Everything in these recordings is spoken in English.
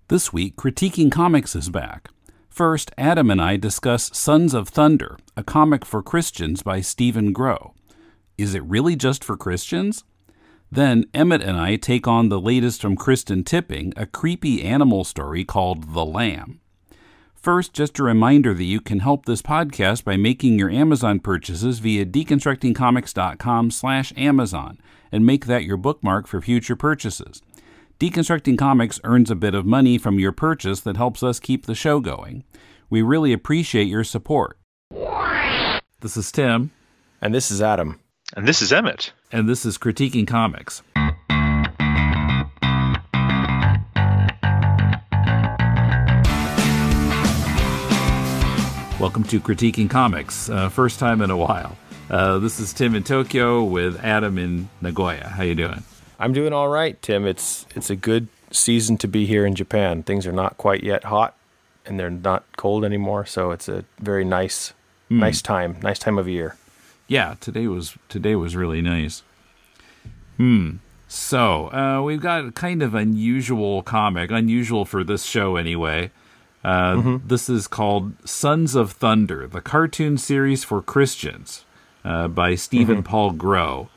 This week, Critiquing Comics is back. First, Adam and I discuss Sons of Thunder, a comic for Christians by Stephen Grow. Is it really just for Christians? Then Emmett and I take on the latest from Kristin Tipping, a creepy animal story called The Lamb. First, just a reminder that you can help this podcast by making your Amazon purchases via deconstructingcomics.com/Amazon and make that your bookmark for future purchases. Deconstructing Comics earns a bit of money from your purchase that helps us keep the show going. We really appreciate your support. This is Tim. And this is Adam. And this is Emmett. And this is Critiquing Comics. Welcome to Critiquing Comics. First time in a while. This is Tim in Tokyo with Adam in Nagoya. How you doing? I'm doing all right, Tim. It's a good season to be here in Japan. Things are not quite yet hot, and they're not cold anymore, so it's a very nice time of year. Yeah, today was really nice. So we've got a kind of unusual comic, unusual for this show anyway. This is called Sons of Thunder, the cartoon series for Christians by Stephen Paul Grow.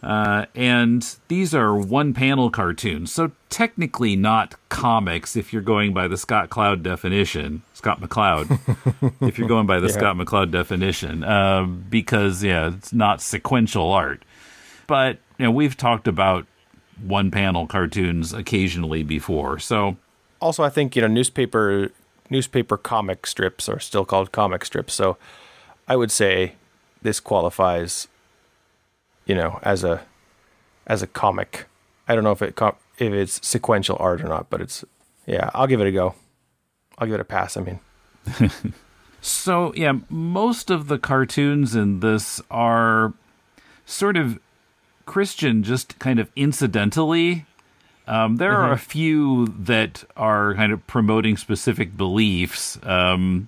And these are one-panel cartoons, so technically not comics if you're going by the Scott McCloud definition, if you're going by the Scott McCloud definition, because, it's not sequential art. But, we've talked about one-panel cartoons occasionally before, so... Also, I think, newspaper comic strips are still called comic strips, so I would say this qualifies... as a comic. I don't know if it's sequential art or not, but I'll give it a go. I'll give it a pass, I mean. So, most of the cartoons in this are sort of Christian, just kind of incidentally. There are a few that are kind of promoting specific beliefs, and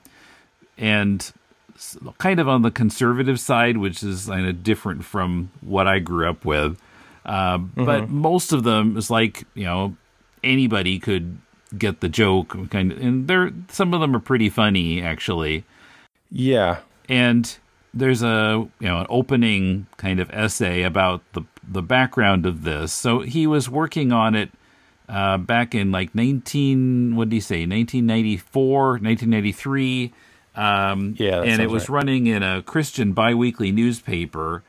kind of on the conservative side, which is kind of different from what I grew up with. But most of them is like, anybody could get the joke, and some of them are pretty funny, actually. Yeah. And there's an opening kind of essay about the background of this. So he was working on it back in like 1994, 1993. And it was running in a Christian biweekly newspaper,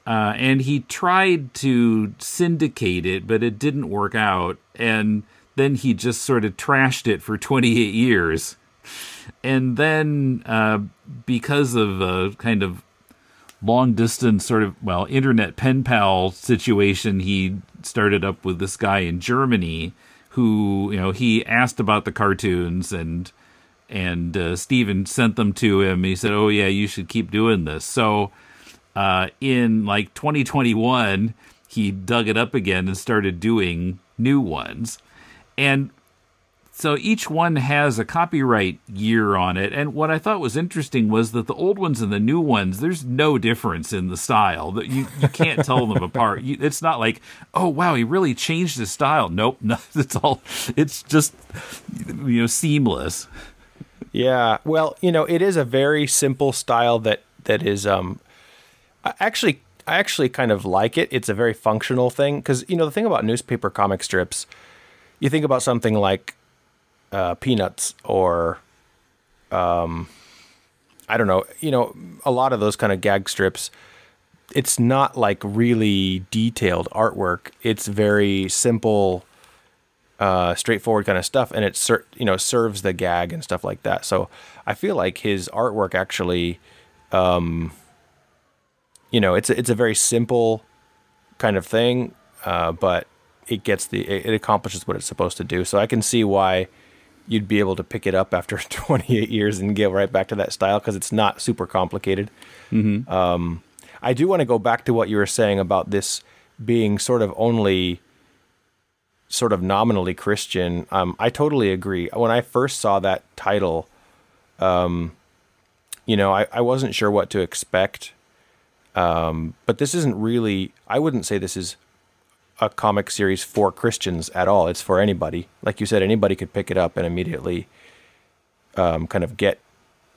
and he tried to syndicate it, but it didn't work out, and then he just sort of trashed it for 28 years. And then because of a kind of long-distance internet pen pal situation, he started up with this guy in Germany who, he asked about the cartoons, and Steven sent them to him. He said, "Oh yeah, you should keep doing this." So in like 2021, he dug it up again and started doing new ones. And so each one has a copyright year on it. And what I thought was interesting was that the old ones and the new ones, there's no difference in the style. That you can't tell them apart. It's not like, oh wow, he really changed his style. Nope, no, it's just seamless. Yeah, well, it is a very simple style that is I actually kind of like it. It's a very functional thing because the thing about newspaper comic strips, you think about something like Peanuts or I don't know, a lot of those kind of gag strips. It's not like really detailed artwork. It's very simple, straightforward kind of stuff, and it serves the gag and stuff like that. So I feel like his artwork actually, it's a very simple kind of thing, but it accomplishes what it's supposed to do. So I can see why you'd be able to pick it up after 28 years and get right back to that style because it's not super complicated. I do want to go back to what you were saying about this being sort of only sort of nominally Christian. I totally agree. When I first saw that title, I wasn't sure what to expect. But this isn't really, I wouldn't say this is a comic series for Christians at all. It's for anybody. Like you said, anybody could pick it up and immediately kind of get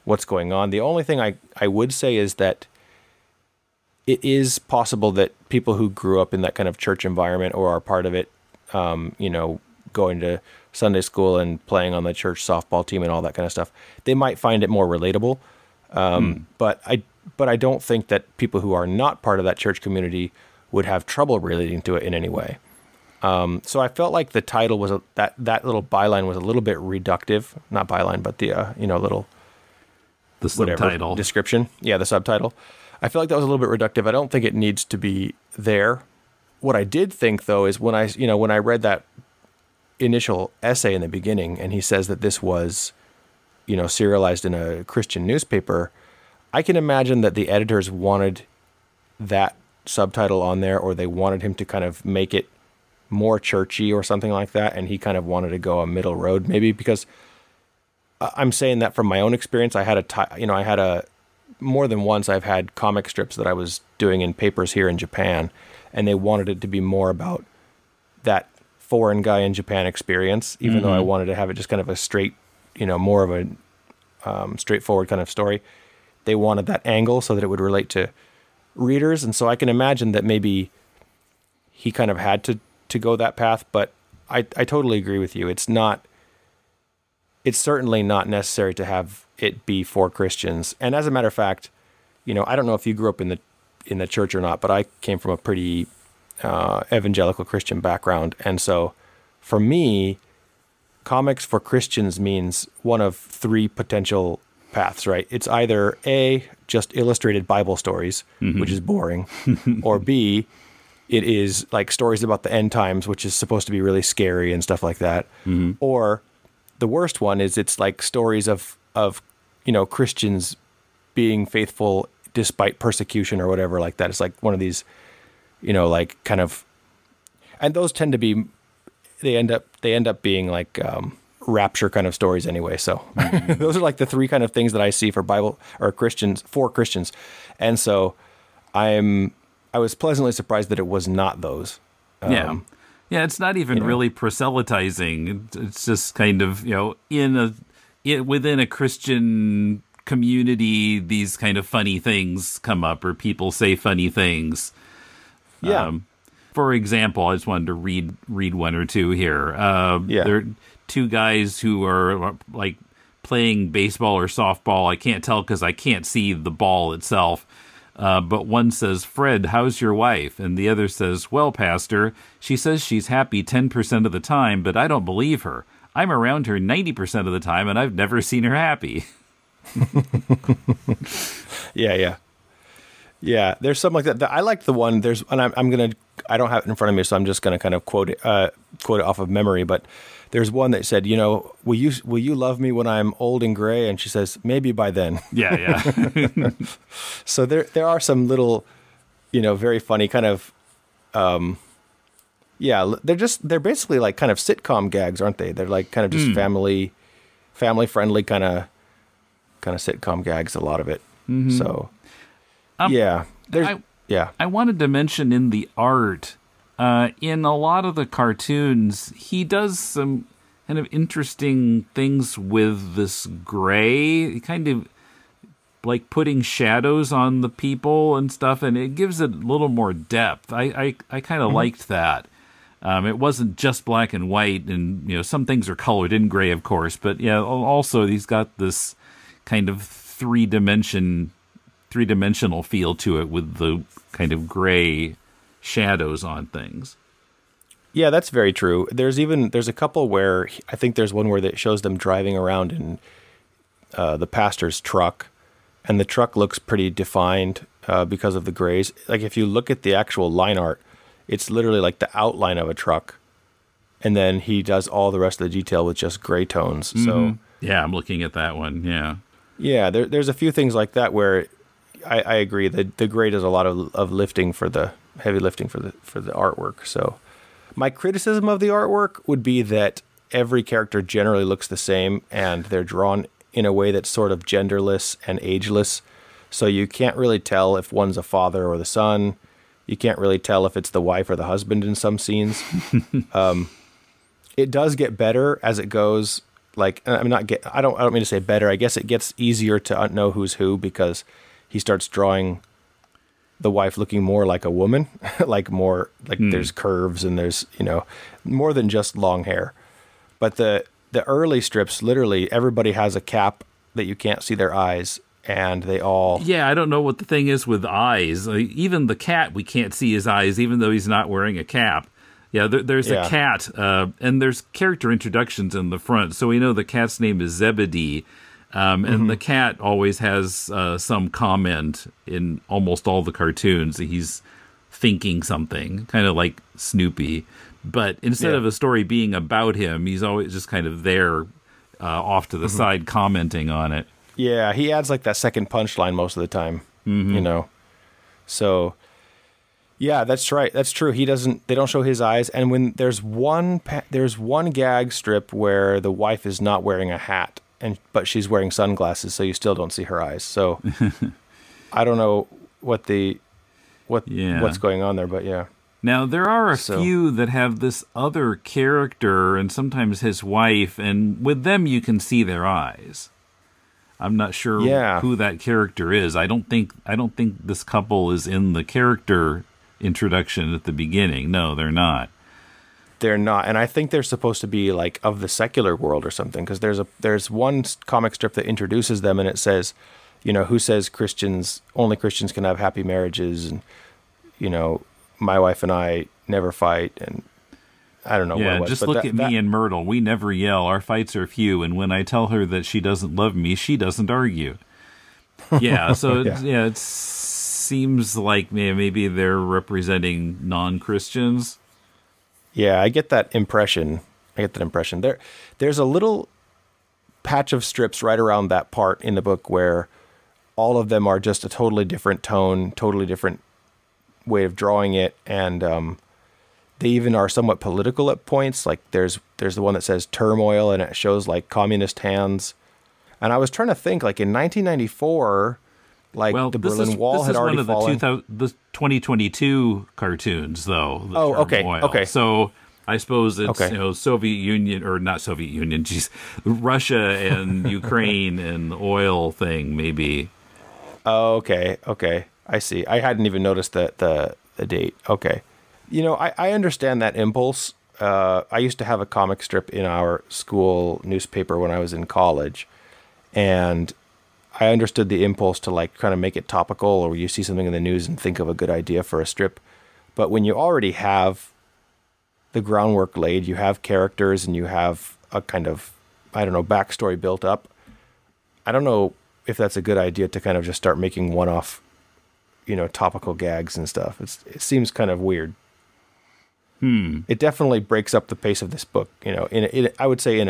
what's going on. The only thing I would say is that it is possible that people who grew up in that kind of church environment or are part of it, going to Sunday school and playing on the church softball team and all that kind of stuff, they might find it more relatable. But I don't think that people who are not part of that church community would have trouble relating to it in any way. So I felt like the title was that little byline was a little bit reductive, not byline, but the subtitle description. Yeah, the subtitle. I feel like that was a little bit reductive. I don't think it needs to be there. What I did think though is when I read that initial essay in the beginning, and he says that this was, serialized in a Christian newspaper, I can imagine that the editors wanted that subtitle on there, or they wanted him to kind of make it more churchy or something like that, and he kind of wanted to go a middle road maybe, because I'm saying that from my own experience. I had more than once I've had comic strips that I was doing in papers here in Japan, and they wanted it to be more about that foreign guy in Japan experience, even though I wanted to have it just kind of a straight, more of a straightforward kind of story. They wanted that angle so that it would relate to readers, and so I can imagine that maybe he kind of had to go that path, but I totally agree with you. It's certainly not necessary to have it be for Christians. And as a matter of fact, I don't know if you grew up in the church or not, but I came from a pretty evangelical Christian background. And so for me, comics for Christians means one of three potential paths, right? It's either A, just illustrated Bible stories, which is boring, or B, it is like stories about the end times, which is supposed to be really scary and stuff like that. Or the worst one is it's like stories of Christians being faithful despite persecution or whatever like that. It's like one of these, like kind of, and those tend to be, they end up being like rapture kind of stories anyway. So those are like the three kind of things that I see for Bible or Christians, for Christians. And so I was pleasantly surprised that it was not those. Yeah, it's not even really proselytizing. It's just kind of, within a Christian community, these kind of funny things come up, or people say funny things. Yeah. For example, I just wanted to read one or two here. There are two guys who are like playing baseball or softball. I can't tell because I can't see the ball itself. But one says, "Fred, how's your wife?" And the other says, "Well, Pastor, she says she's happy 10% of the time, but I don't believe her. I'm around her 90% of the time, and I've never seen her happy." Yeah. There's something like that. I like the one. I don't have it in front of me, so I'm just gonna kind of quote it off of memory. But there's one that said, will you love me when I'm old and gray? And she says, maybe by then. Yeah. So there are some little, very funny kind of, they're basically like kind of sitcom gags, aren't they? They're like kind of just family friendly kind of sitcom gags, a lot of it. So, I wanted to mention in the art, in a lot of the cartoons, he does some kind of interesting things with this gray, kind of like putting shadows on the people and stuff, and it gives it a little more depth. I kind of liked that. It wasn't just black and white, and some things are colored in gray, of course, but also he's got this kind of three-dimensional feel to it with the kind of gray shadows on things. Yeah, that's very true. There's a couple where I think there's one where it shows them driving around in the pastor's truck, and the truck looks pretty defined because of the grays. Like if you look at the actual line art, it's literally like the outline of a truck, and then he does all the rest of the detail with just gray tones. So yeah, I'm looking at that one. Yeah. There's a few things like that where I agree that the gray does a lot of lifting for the heavy lifting for the artwork. So my criticism of the artwork would be that every character generally looks the same, and they're drawn in a way that's sort of genderless and ageless. So you can't really tell if one's a father or the son. You can't really tell if it's the wife or the husband in some scenes. It does get better as it goes. Like, I don't mean to say better. I guess it gets easier to know who's who because he starts drawing the wife looking more like a woman, there's curves and there's, more than just long hair. But the early strips, literally everybody has a cap that you can't see their eyes, and they all... Yeah, I don't know what the thing is with eyes. Even the cat, we can't see his eyes, even though he's not wearing a cap. Yeah, there's a cat, and there's character introductions in the front. So we know the cat's name is Zebedee, and the cat always has some comment in almost all the cartoons. He's thinking something, kind of like Snoopy. But instead of a story being about him, he's always just kind of there off to the side commenting on it. Yeah, he adds like that second punchline most of the time, So... Yeah, that's right. That's true. They don't show his eyes. And when there's one gag strip where the wife is not wearing a hat, but she's wearing sunglasses, so you still don't see her eyes. So I don't know what's going on there, but yeah. Now, there are a few that have this other character and sometimes his wife, and with them you can see their eyes. I'm not sure who that character is. I don't think this couple is in the character introduction at the beginning. No, they're not. They're not, and I think they're supposed to be like of the secular world or something, because there's one comic strip that introduces them, and it says, who says only Christians can have happy marriages, and my wife and I never fight, and I don't know what it was. Just look at me and Myrtle. We never yell. Our fights are few, and when I tell her that she doesn't love me, she doesn't argue. Yeah, so it seems like maybe they're representing non-Christians. Yeah, I get that impression. There's a little patch of strips right around that part in the book where all of them are just a totally different tone, totally different way of drawing it, and they even are somewhat political at points. Like there's the one that says turmoil, and it shows like communist hands. And I was trying to think, like in 1994, the Berlin Wall had already fallen. This is one of the 2022 cartoons, though. Okay. So I suppose it's Soviet Union, or not Soviet Union, Russia and Ukraine and the oil thing, maybe. Oh, okay. I see. I hadn't even noticed the date. Okay. I understand that impulse. I used to have a comic strip in our school newspaper when I was in college, and I understood the impulse to kind of make it topical, or you see something in the news and think of a good idea for a strip. But when you already have the groundwork laid, you have characters, and you have a kind of, backstory built up, I don't know if that's a good idea to kind of just start making one-off, topical gags and stuff. It seems kind of weird. It definitely breaks up the pace of this book, I would say in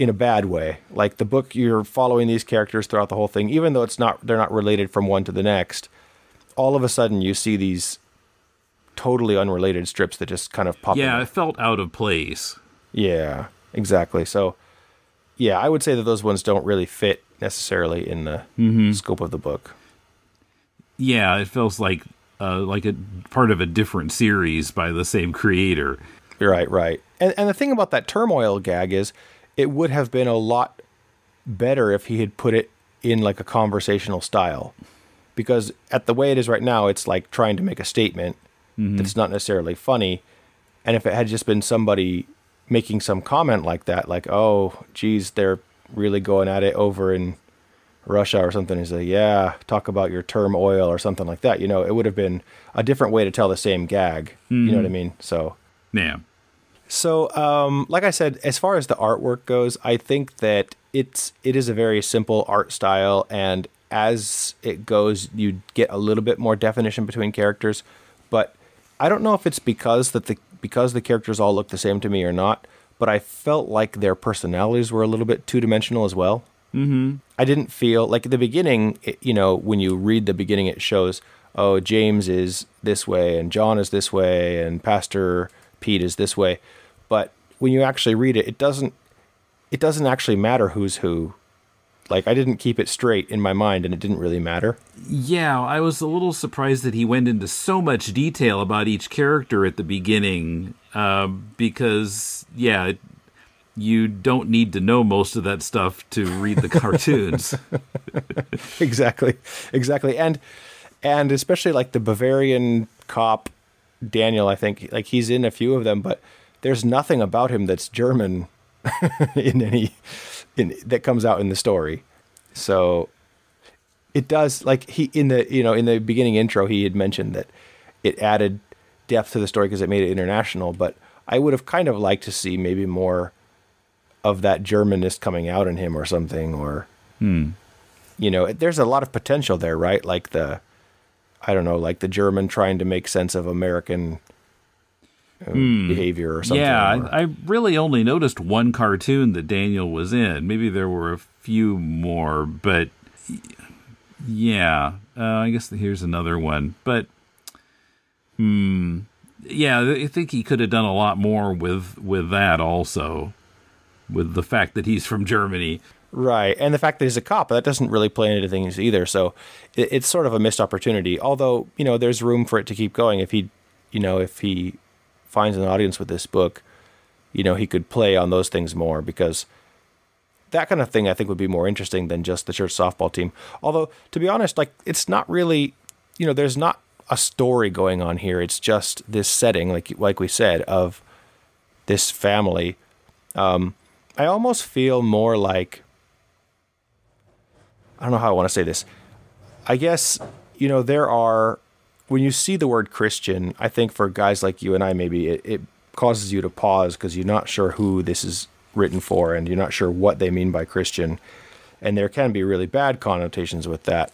a bad way. Like the book, you're following these characters throughout the whole thing, even though they're not related from one to the next. All of a sudden, you see these totally unrelated strips that just kind of pop. Yeah, it felt out of place. Yeah, exactly. So, yeah, I would say that those ones don't really fit necessarily in the scope of the book. Yeah, it feels like a part of a different series by the same creator. Right. And the thing about that turmoil gag is, it would have been a lot better if he had put it in like a conversational style, because at the way it is right now, it's like trying to make a statement that's not necessarily funny. And if it had just been somebody making some comment like that, like, oh, geez, they're really going at it over in Russia or something, he's like, yeah, talk about your turmoil or something like that. It would have been a different way to tell the same gag. You know what I mean? So, yeah. So, like I said, as far as the artwork goes, I think that it is a very simple art style, and as it goes, you get a little bit more definition between characters. But I don't know if it's because the characters all look the same to me or not, but I felt like their personalities were a little bit two-dimensional as well. I didn't feel like at the beginning, when you read the beginning, it shows, oh, James is this way, and John is this way, and Pastor Pete is this way. But when you actually read it, it doesn't actually matter who's who. Like, I didn't keep it straight in my mind, and it didn't really matter. Yeah, I was a little surprised that he went into so much detail about each character at the beginning, because, yeah, you don't need to know most of that stuff to read the cartoons. Exactly. And especially, like, the Bavarian cop, Daniel, I think, like, he's in a few of them, but there's nothing about him that's German that comes out in the story. So it does, like, he in the beginning intro, he had mentioned that it added depth to the story because it made it international, but I would have kind of liked to see maybe more of that Germanness coming out in him or something, or there's a lot of potential there, right? Like the German trying to make sense of American behavior or something. Yeah, I really only noticed one cartoon that Daniel was in. Maybe there were a few more, but yeah, I guess here's another one. But yeah, I think he could have done a lot more with that also, with the fact that he's from Germany. Right, and the fact that he's a cop, that doesn't really play into things either, so it's sort of a missed opportunity, although, there's room for it to keep going. If he finds an audience with this book, he could play on those things more, because that kind of thing I think would be more interesting than just the church softball team. Although, to be honest, like, it's not really, there's not a story going on here. It's just this setting, like we said, of this family. I almost feel more like, I don't know how I want to say this. I guess, there are, when you see the word Christian, I think for guys like you and I, maybe it causes you to pause because you're not sure who this is written for, and you're not sure what they mean by Christian. And there can be really bad connotations with that.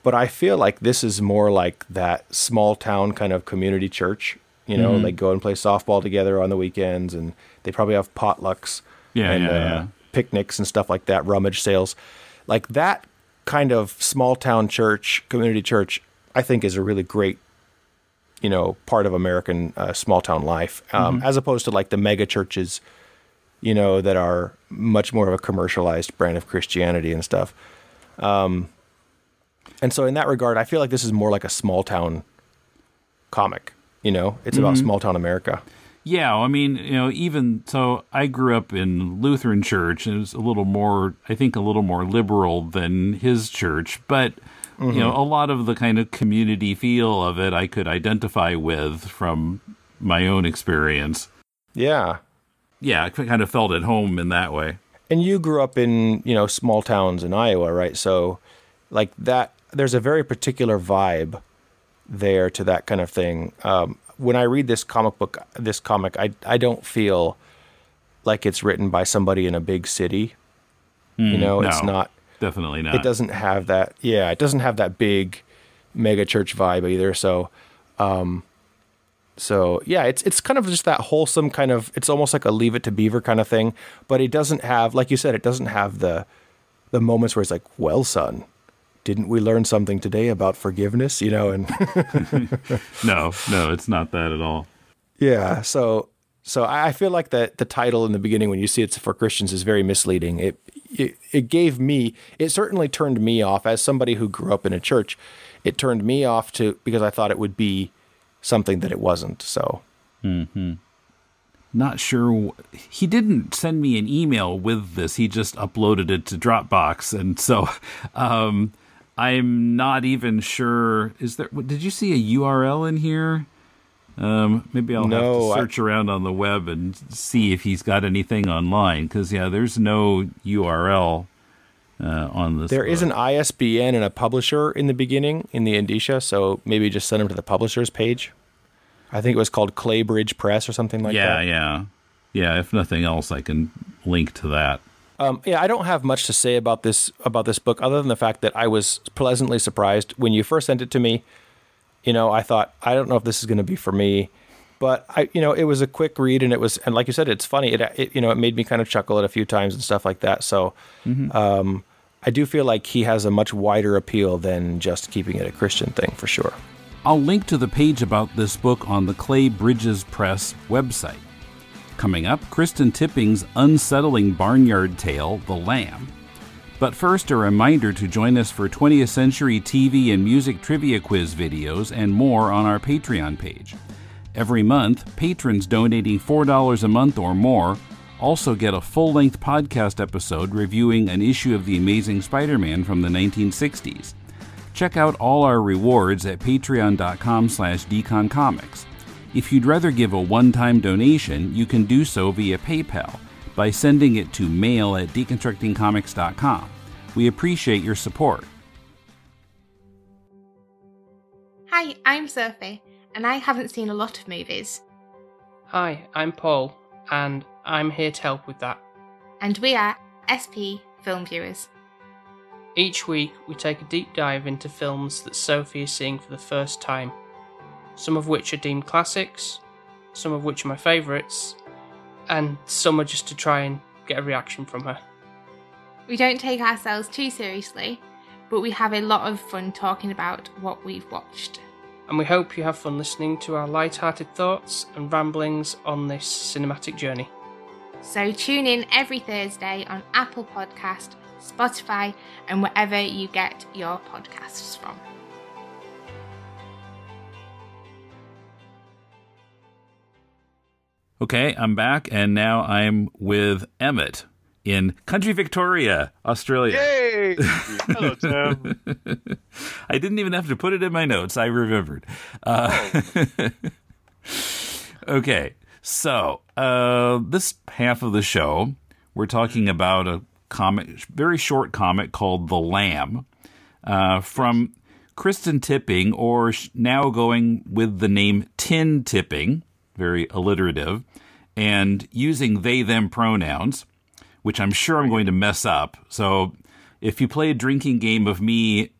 But I feel like this is more like that small town kind of community church, like go and play softball together on the weekends, and they probably have potlucks and picnics and stuff like that, rummage sales. Like that kind of small town church, community church, I think is a really great, part of American small town life, as opposed to like the mega churches, that are much more of a commercialized brand of Christianity and stuff. And so in that regard, I feel like this is more like a small town comic, it's about small town America. Yeah, I mean, even so, I grew up in Lutheran church, and it was a little more liberal than his church, but a lot of the kind of community feel of it I could identify with from my own experience. Yeah. Yeah, I kind of felt at home in that way. And you grew up in, small towns in Iowa, right? So, like that, there's a very particular vibe there to that kind of thing. When I read this comic, I don't feel like it's written by somebody in a big city. No, it's not. Definitely not. It doesn't have that. Yeah, it doesn't have that big mega church vibe either. So yeah, it's kind of just that wholesome kind of, it's almost like a Leave It to Beaver kind of thing, but it doesn't have, like you said, it doesn't have the moments where it's like, well, son, didn't we learn something today about forgiveness? And no, it's not that at all. Yeah. So I feel like that the title in the beginning, when you see it's for Christians, is very misleading. It certainly turned me off as somebody who grew up in a church. It turned me off because I thought it would be something that it wasn't. So, Not sure. He didn't send me an email with this. He just uploaded it to Dropbox, and so I'm not even sure. Did you see a URL in here? Maybe I'll have to search around on the web and see if he's got anything online. Because there's no URL on this. There is an ISBN and a publisher in the beginning in the indicia, so maybe just send them to the publisher's page. I think it was called Claybridge Press or something like that. Yeah. If nothing else, I can link to that. I don't have much to say about this book, other than the fact that I was pleasantly surprised when you first sent it to me. I thought, I don't know if this is going to be for me, but it was a quick read, and and like you said, it's funny. It made me kind of chuckle at a few times and stuff like that. So, I do feel like he has a much wider appeal than just keeping it a Christian thing, for sure. I'll link to the page about this book on the Clay Bridges Press website. Coming up, Kristin Tipping's unsettling barnyard tale, The Lamb. But first, a reminder to join us for 20th Century TV and Music Trivia Quiz videos and more on our Patreon page. Every month, patrons donating $4 a month or more also get a full-length podcast episode reviewing an issue of The Amazing Spider-Man from the 1960s. Check out all our rewards at patreon.com/deconcomics. If you'd rather give a one-time donation, you can do so via PayPal by sending it to mail@deconstructingcomics.com. We appreciate your support. Hi, I'm Sophie, and I haven't seen a lot of movies. Hi, I'm Paul, and I'm here to help with that. And we are SP Film Viewers. Each week, we take a deep dive into films that Sophie is seeing for the first time. Some of which are deemed classics, some of which are my favourites, and some are just to try and get a reaction from her. We don't take ourselves too seriously, but we have a lot of fun talking about what we've watched. And we hope you have fun listening to our light-hearted thoughts and ramblings on this cinematic journey. So tune in every Thursday on Apple Podcast, Spotify, and wherever you get your podcasts from. Okay, I'm back, and now I'm with Emmett in country Victoria, Australia. Yay! Hello, Tim. I didn't even have to put it in my notes. I remembered. Okay, so this half of the show, we're talking about a comic, very short comic called The Lamb, from Kristin Tipping, or now going with the name Tin Tipping, very alliterative, and using they-them pronouns, which I'm sure I'm going to mess up. So if you play a drinking game of me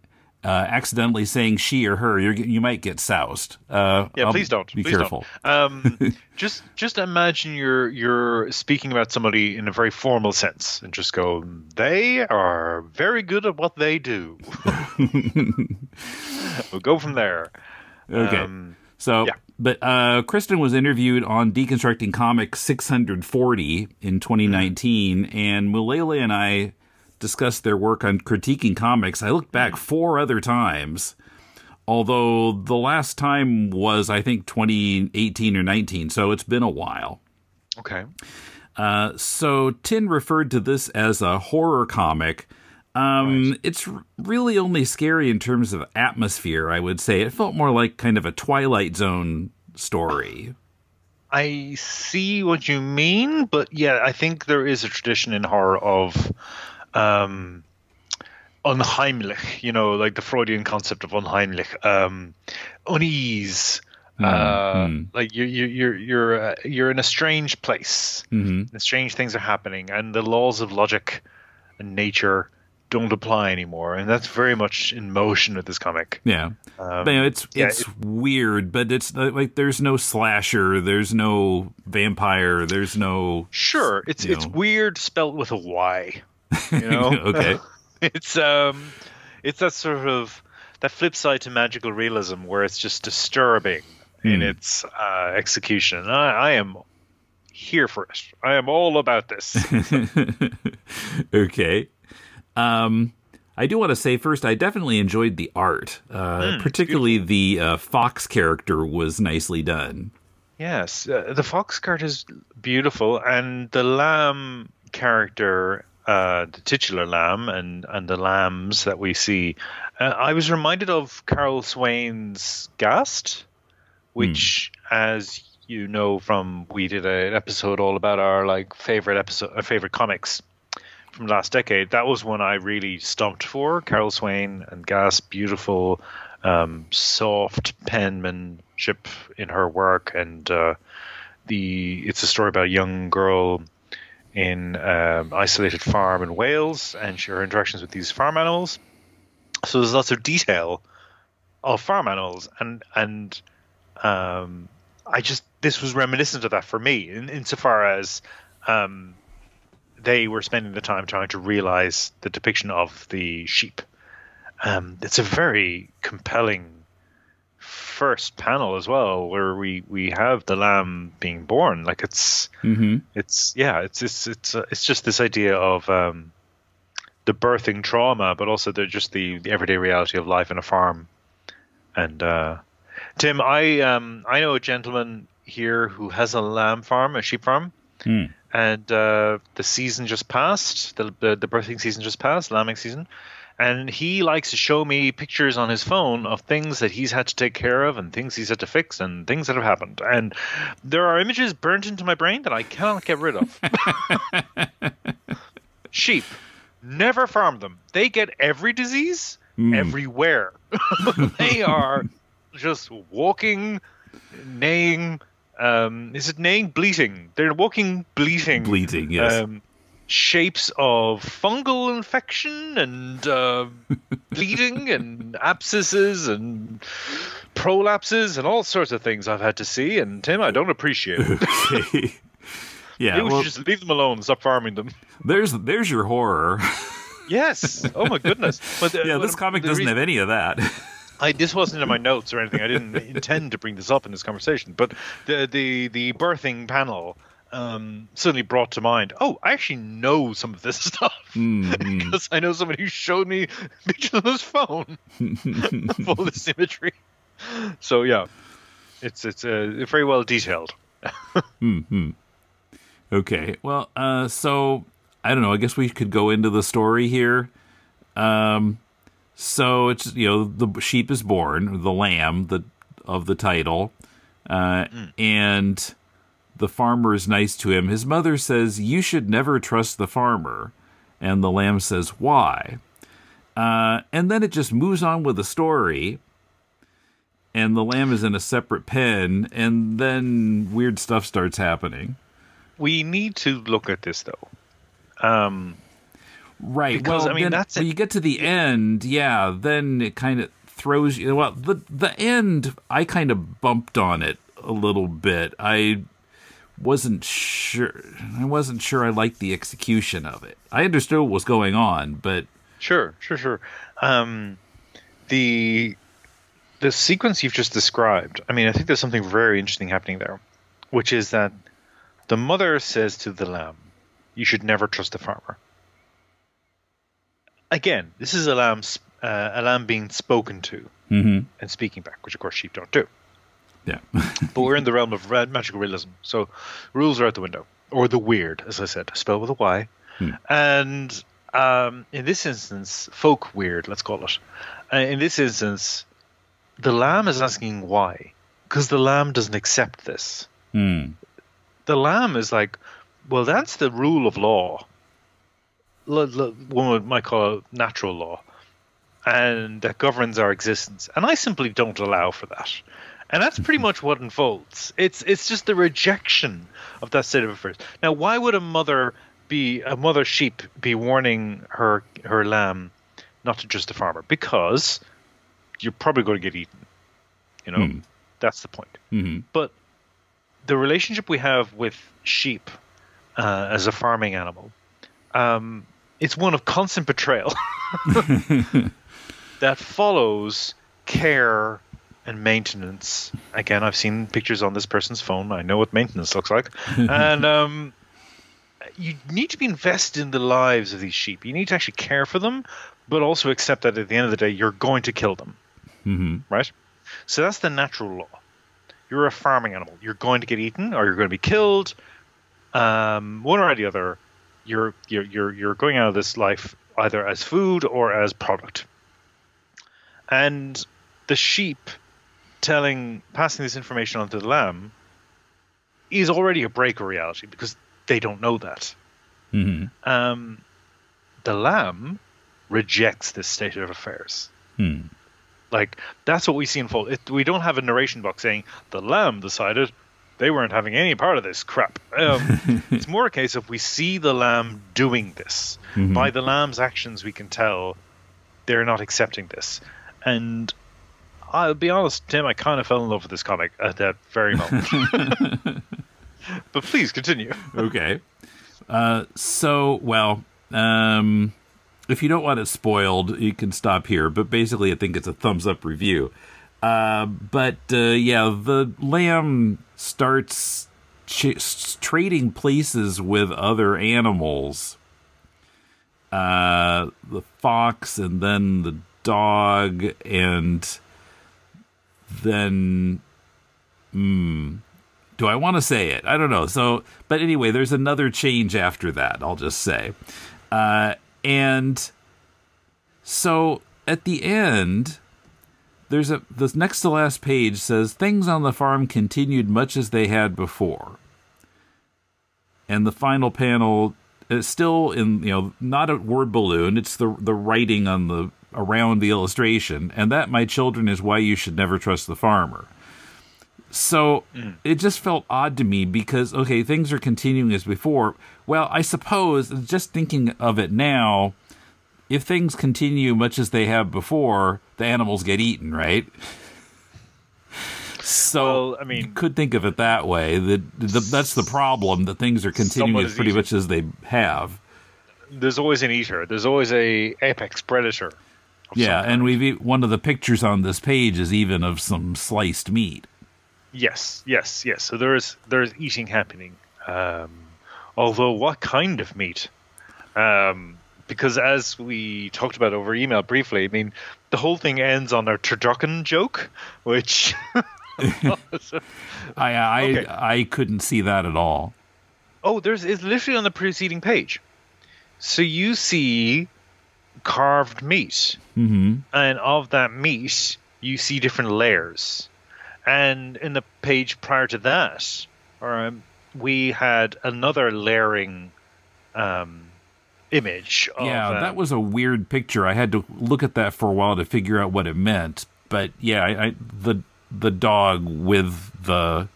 accidentally saying she or her, you might get soused. Please don't. Be careful. Just imagine you're speaking about somebody in a very formal sense, and just go, they are very good at what they do. We'll go from there. Okay. But Kristin was interviewed on Deconstructing Comics 640 in 2019, and Mulele and I discussed their work on critiquing comics. I looked back 4 other times, although the last time was, I think, 2018 or 19, so it's been a while. Okay. So Tin referred to this as a horror comic. Right. It's really only scary in terms of atmosphere, I would say. It felt more like kind of a Twilight Zone story. I see what you mean, but yeah, I think there is a tradition in horror of unheimlich, like the Freudian concept of unheimlich, unease. Like you're in a strange place, and strange things are happening, and the laws of logic and nature don't apply anymore, and that's very much in motion with this comic. Yeah, it's weird, but it's like there's no slasher, there's no vampire, there's no. Sure, it's weird spelt with a Y. Okay. It's that sort of that flip side to magical realism, where it's just disturbing in its execution. And I am here for it. I am all about this. Okay. I do want to say first, I definitely enjoyed the art. Particularly the Fox character was nicely done. Yes, the Fox card is beautiful, and the lamb character, the titular lamb, and the lambs that we see. I was reminded of Carol Swain's Gast, which, as you know from, we did an episode all about our favorite comics from last decade. That was one I really stumped for. Carol Swain and Gas, beautiful, soft penmanship in her work, and it's a story about a young girl in isolated farm in Wales, and her interactions with these farm animals. So there's lots of detail of farm animals, and this was reminiscent of that for me, insofar as they were spending the time trying to realize the depiction of the sheep. It's a very compelling first panel as well, where we have the lamb being born. Like it's just this idea of birthing trauma, but also they're just the everyday reality of life in a farm. And Tim, I know a gentleman here who has a lamb farm, a sheep farm, and the season just passed, the birthing season just passed, lambing season, and he likes to show me pictures on his phone of things that he's had to take care of and things he's had to fix and things that have happened. And there are images burnt into my brain that I cannot get rid of. Sheep. Never farm them. They get every disease everywhere. They are just walking, neighing. Is it neighing? Bleating. They're walking, bleating. Bleating, yes. Shapes of fungal infection and bleeding and abscesses and prolapses and all sorts of things I've had to see. And Tim, I don't appreciate it. Okay. Yeah, maybe we should just leave them alone and stop farming them. There's your horror. Yes. Oh my goodness. But this comic doesn't have any of that. This wasn't in my notes or anything. I didn't intend to bring this up in this conversation. But the birthing panel suddenly brought to mind, I actually know some of this stuff. Because I know somebody who showed me pictures on his phone of all this imagery. So yeah, it's very well detailed. Okay, well, so I don't know. I guess we could go into the story here. So it's the sheep is born, the lamb of the title, and the farmer is nice to him. His mother says, "You should never trust the farmer," and the lamb says, "Why?" And then it just moves on with the story. And the lamb is in a separate pen, and then weird stuff starts happening. We need to look at this, though. Right. Because, well, that's when you get to the end, then it kind of throws you. Well, the end, I kind of bumped on it a little bit. I wasn't sure I liked the execution of it. I understood what was going on, but Sure. The sequence you've just described, I think there's something very interesting happening there, which is that the mother says to the lamb, "You should never trust the farmer." Again, this is a lamb being spoken to and speaking back, which of course sheep don't do. Yeah. But we're in the realm of magical realism, so rules are out the window. Or the weird, as I said, spelled with a Y. And in this instance, folk weird, let's call it. In this instance, the lamb is asking why, because the lamb doesn't accept this. The lamb is like, well, that's the rule of law. One might call it natural law, and that governs our existence. And I simply don't allow for that. And that's pretty much what unfolds. It's just the rejection of that state of affairs. Now, why would a mother sheep be warning her lamb not to trust the farmer? Because you're probably going to get eaten. That's the point. But the relationship we have with sheep as a farming animal, it's one of constant betrayal that follows care and maintenance. Again, I've seen pictures on this person's phone. I know what maintenance looks like. And you need to be invested in the lives of these sheep. You need to actually care for them, but also accept that at the end of the day, you're going to kill them. Right? So that's the natural law. You're a farming animal. You're going to get eaten or you're going to be killed. One or the other. You're going out of this life either as food or as product. And the sheep passing this information on to the lamb is already a break of reality because they don't know that. The lamb rejects this state of affairs. Like, that's what we see unfold. We don't have a narration box saying, the lamb decided they weren't having any part of this crap. It's more a case of we see the lamb doing this. By the lamb's actions, we can tell they're not accepting this. And I'll be honest, Tim, I kind of fell in love with this comic at that very moment. But please continue. Okay. If you don't want it spoiled, you can stop here. But basically, I think it's a thumbs up review. The lamb starts trading places with other animals the fox, and then the dog, and then do I want to say it? I don't know. So, but anyway, there's another change after that, I'll just say. And so at the end, the next to last page says, things on the farm continued much as they had before. And the final panel is still in, not a word balloon. It's the writing on around the illustration. And that, my children, is why you should never trust the farmer. So it just felt odd to me because, okay, things are continuing as before. Well, I suppose, just thinking of it now, if things continue much as they have before, the animals get eaten, right? So, well, you could think of it that way. That's the problem, that things are continuing pretty much as they have. There's always an eater. There's always a apex predator. Yeah, and one of the pictures on this page is even of some sliced meat. Yes. So there's eating happening. Although, what kind of meat? Because as we talked about over email briefly, the whole thing ends on a turducken joke, which... I couldn't see that at all. Oh, it's literally on the preceding page. So you see carved meat, and of that meat, you see different layers. And in the page prior to that, we had another layering image. That was a weird picture. I had to look at that for a while to figure out what it meant. But yeah, the dog with the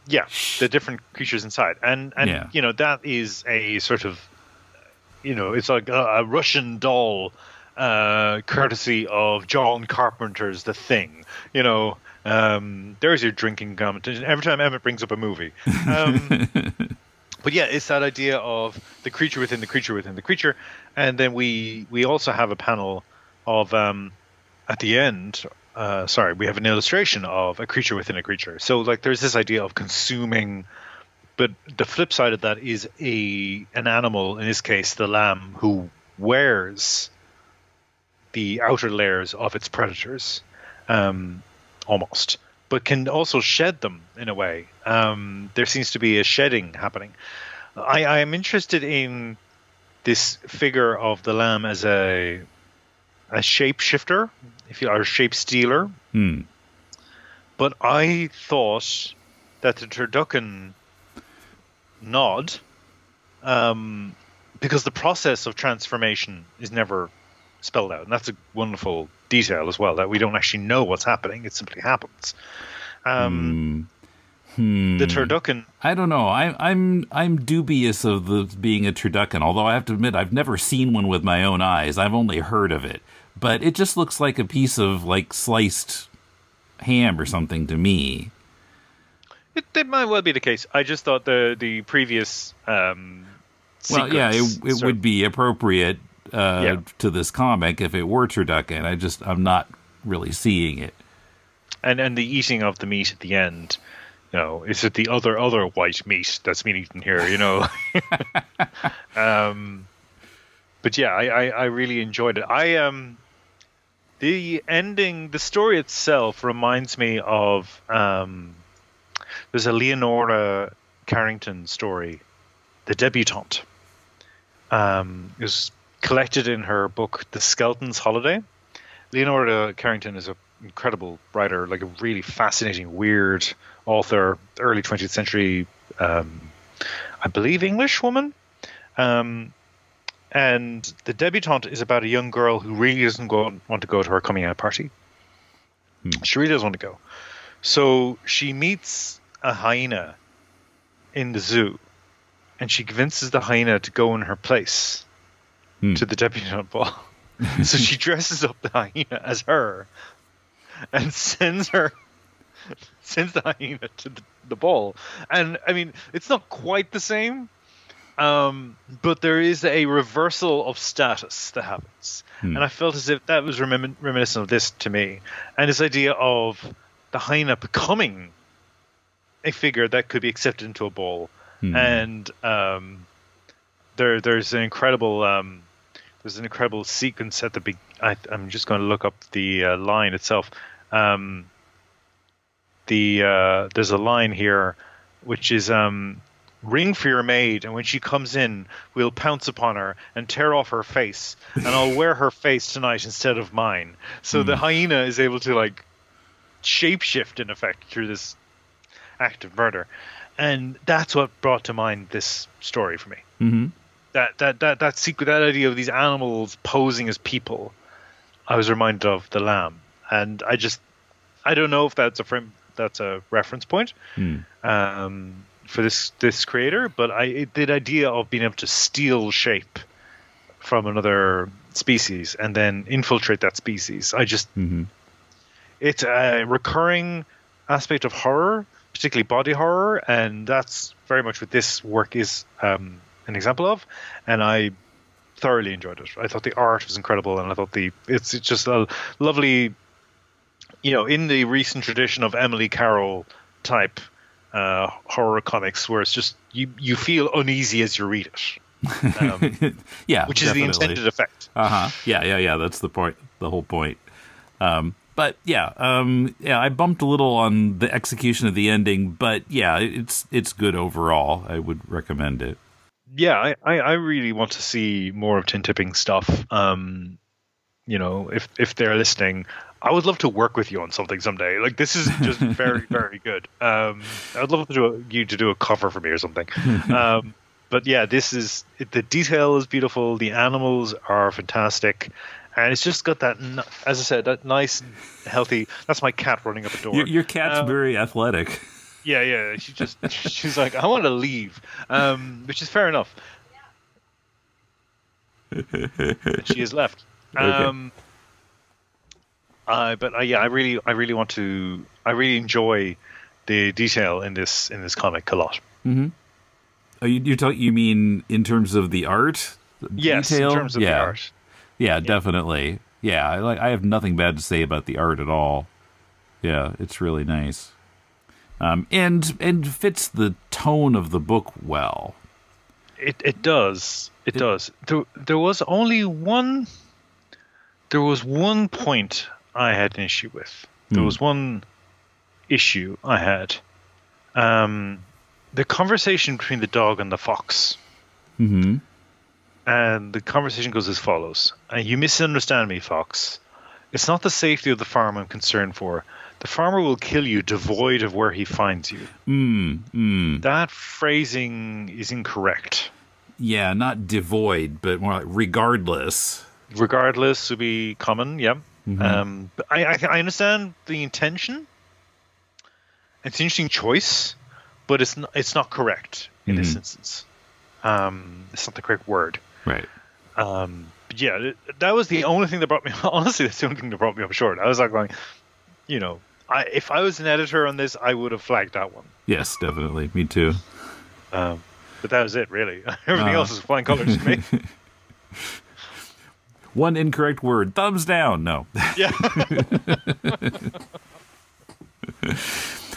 different creatures inside, and that is a sort of it's like a Russian doll, courtesy of John Carpenter's The Thing. There's your drinking competition every time Emmett brings up a movie. But yeah, it's that idea of the creature within the creature within the creature, and then we also have a panel of at the end. We have an illustration of a creature within a creature. So, there's this idea of consuming, but the flip side of that is an animal, in this case, the lamb, who wears the outer layers of its predators, almost, but can also shed them in a way. There seems to be a shedding happening. I am interested in this figure of the lamb as a shapeshifter, or shape stealer. But I thought that the turducken nod, because the process of transformation is never spelled out, and that's a wonderful detail as well, that we don't actually know what's happening; it simply happens. The turducken. I don't know. I'm dubious of being a turducken. Although I have to admit, I've never seen one with my own eyes. I've only heard of it. But it just looks like a piece of sliced ham or something to me. It might well be the case. I just thought the previous it would be appropriate to this comic if it were turducken. I'm not really seeing it. And the eating of the meat at the end, is it the other white meat that's been eaten here? But yeah, I really enjoyed it. The ending, the story itself reminds me of there's a Leonora Carrington story, The Debutante. It was collected in her book, The Skeleton's Holiday. Leonora Carrington is an incredible writer, a really fascinating, weird author, early 20th century, I believe English woman. And The Debutante is about a young girl who really doesn't want to go to her coming out party. She really doesn't want to go. So she meets a hyena in the zoo, and she convinces the hyena to go in her place to the debutante ball. So she dresses up the hyena as her and sends the hyena to the ball. And it's not quite the same. But there is a reversal of status that happens. And I felt as if that was reminiscent of this to me. And this idea of the hyena becoming a figure that could be accepted into a bowl. And there's an incredible there's an incredible sequence at the big. I'm just going to look up the line itself. There's a line here, which is ring for your maid, and when she comes in, we'll pounce upon her and tear off her face, and I'll wear her face tonight instead of mine. So the hyena is able to like shapeshift in effect through this act of murder, and that's what brought to mind this story for me. Mm-hmm. That secret, that idea of these animals posing as people, I was reminded of the lamb, and I don't know if that's a reference point for this creator, but the idea of being able to steal shape from another species and then infiltrate that species, it's a recurring aspect of horror, particularly body horror, and that's very much what this work is an example of, and I thoroughly enjoyed it. I thought the art was incredible, and I thought it's just a lovely, in the recent tradition of Emily Carroll type horror comics, where it's just you feel uneasy as you read it. Yeah, which is the intended effect. Yeah. That's the point. The whole point. But I bumped a little on the execution of the ending, but yeah, it's good overall. I would recommend it. Yeah, I really want to see more of Tin Tipping stuff. If they're listening, I would love to work with you on something someday. Like, this is just very, very good. I'd love you to do a cover for me or something. But yeah, the detail is beautiful. The animals are fantastic. And it's just got that, as I said, that nice, healthy. That's my cat running up a door. Your cat's very athletic. Yeah. She's like, I want to leave, which is fair enough. She has left. Okay. I really want to. I really enjoy the detail in this comic a lot. Mm-hmm. Oh, you mean in terms of the art? Yes, detail? In terms of the art. Yeah, definitely. Yeah, I have nothing bad to say about the art at all. Yeah, it's really nice. And fits the tone of the book well. It does. It does. There was only one. There was one point I had an issue with. There was one issue I had. The conversation between the dog and the fox. Mm-hmm. And the conversation goes as follows. You misunderstand me, Fox. It's not the safety of the farm I'm concerned for. The farmer will kill you devoid of where he finds you. That phrasing is incorrect. Yeah, not devoid, but more like regardless. Regardless would be common, yeah. Mm-hmm. But I understand the intention. It's an interesting choice, but it's not correct in this instance. It's not the correct word. Right. But yeah, that was the only thing that brought me. Honestly, that's the only thing that brought me up short. I was like going, if I was an editor on this, I would have flagged that one. Yes, definitely. Me too. But that was it, really. Everything else is flying colors to me. One incorrect word. Thumbs down. No. Yeah.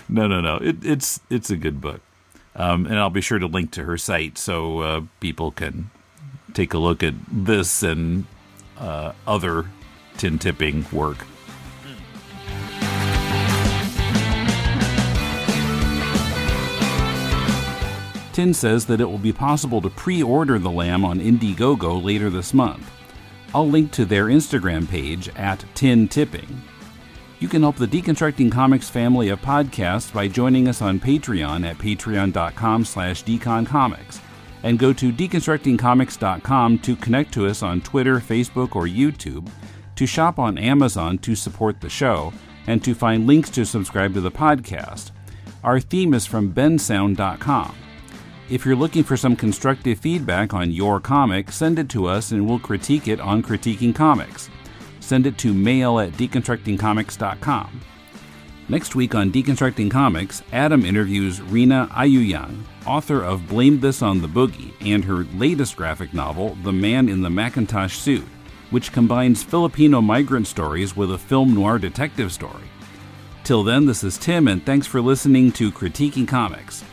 No. It's a good book. And I'll be sure to link to her site so people can take a look at this and other Tin Tipping work. Tin says that it will be possible to pre-order The Lamb on Indiegogo later this month. I'll link to their Instagram page at Tin Tipping. You can help the Deconstructing Comics family of podcasts by joining us on Patreon at patreon.com/deconcomics, and go to deconstructingcomics.com to connect to us on Twitter, Facebook, or YouTube, to shop on Amazon to support the show, and to find links to subscribe to the podcast. Our theme is from bensound.com. If you're looking for some constructive feedback on your comic, send it to us and we'll critique it on Critiquing Comics. Send it to mail@deconstructingcomics.com. Next week on Deconstructing Comics, Adam interviews Rina Ayuyang, author of Blame This on the Boogie, and her latest graphic novel, The Man in the Macintosh Suit, which combines Filipino migrant stories with a film noir detective story. Till then, this is Tim, and thanks for listening to Critiquing Comics.